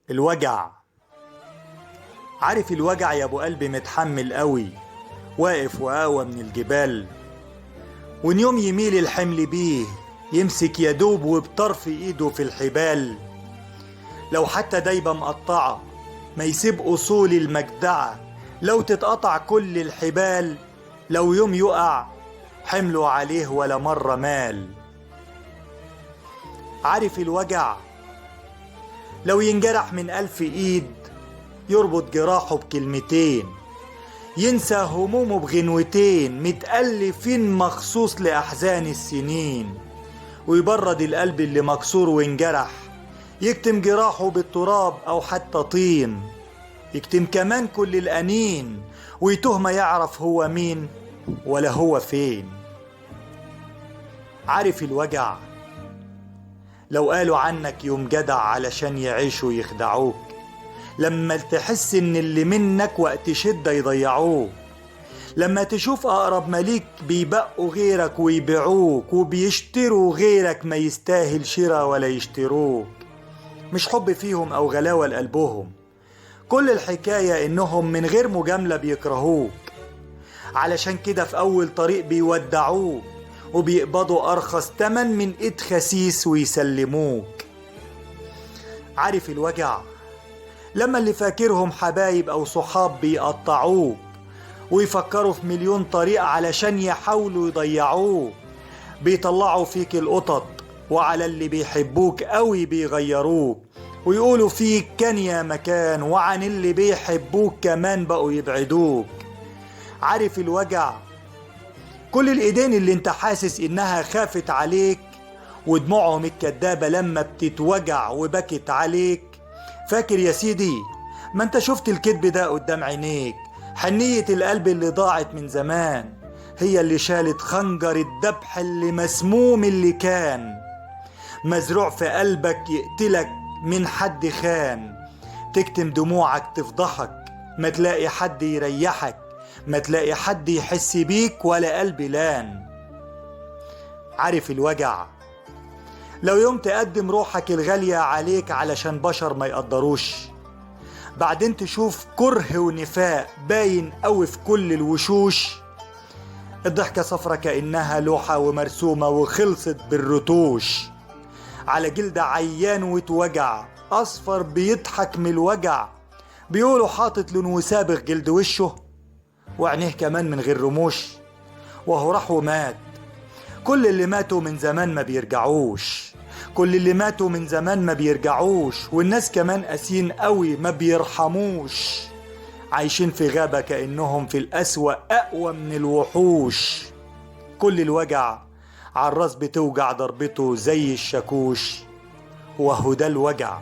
الوجع. عارف الوجع يا ابو قلبي متحمل قوي، واقف وقاوى من الجبال، وان يوم يميل الحمل بيه يمسك يدوب وبطرف ايده في الحبال. لو حتى دايبة مقطعة ما يسيب اصول المجدعة، لو تتقطع كل الحبال، لو يوم يقع حمله عليه ولا مرة مال. عارف الوجع لو ينجرح من 1000 ايد يربط جراحه بكلمتين، ينسى همومه بغنوتين متألفين مخصوص لأحزان السنين، ويبرد القلب اللي مكسور وانجرح، يكتم جراحه بالتراب أو حتى طين، يكتم كمان كل الأنين ويتوه ما يعرف هو مين ولا هو فين. عارف الوجع لو قالوا عنك يوم جدع علشان يعيشوا يخدعوك، لما تحس ان اللي منك وقت شدة يضيعوك، لما تشوف اقرب مليك بيبقوا غيرك ويبيعوك، وبيشتروا غيرك ما يستاهل شرا ولا يشتروك. مش حب فيهم او غلاوة لقلبهم، كل الحكاية انهم من غير مجاملة بيكرهوك، علشان كده في اول طريق بيودعوك وبيقبضوا ارخص تمن من ايد خسيس ويسلموك. عارف الوجع لما اللي فاكرهم حبايب او صحاب بيقطعوك ويفكروا في مليون طريقة علشان يحاولوا يضيعوك، بيطلعوا فيك القطط وعلى اللي بيحبوك قوي بيغيروك، ويقولوا فيك كان يا مكان، وعن اللي بيحبوك كمان بقوا يبعدوك. عارف الوجع كل الايدين اللي انت حاسس انها خافت عليك ودموعهم الكدابة لما بتتوجع وبكت عليك، فاكر يا سيدي ما انت شفت الكذب ده قدام عينيك، حنية القلب اللي ضاعت من زمان هي اللي شالت خنجر الذبح اللي مسموم اللي كان مزروع في قلبك يقتلك من حد خان. تكتم دموعك تفضحك، ما تلاقي حد يريحك، ما تلاقي حد يحس بيك ولا قلب لان. عارف الوجع لو يوم تقدم روحك الغالية عليك علشان بشر ما يقدروش، بعدين تشوف كره ونفاق باين قوي في كل الوشوش، الضحكة صفرة كأنها لوحة ومرسومة وخلصت بالرتوش، على جلد عيان وتوجع أصفر بيضحك من الوجع، بيقولوا حاطط لون وسابغ جلد وشه وعينيه كمان من غير رموش، وهو راح ومات. كل اللي ماتوا من زمان ما بيرجعوش، كل اللي ماتوا من زمان ما بيرجعوش، والناس كمان قاسيين قوي ما بيرحموش، عايشين في غابة كأنهم في الأسوأ أقوى من الوحوش. كل الوجع عالراس بتوجع ضربته زي الشاكوش، وهو ده الوجع.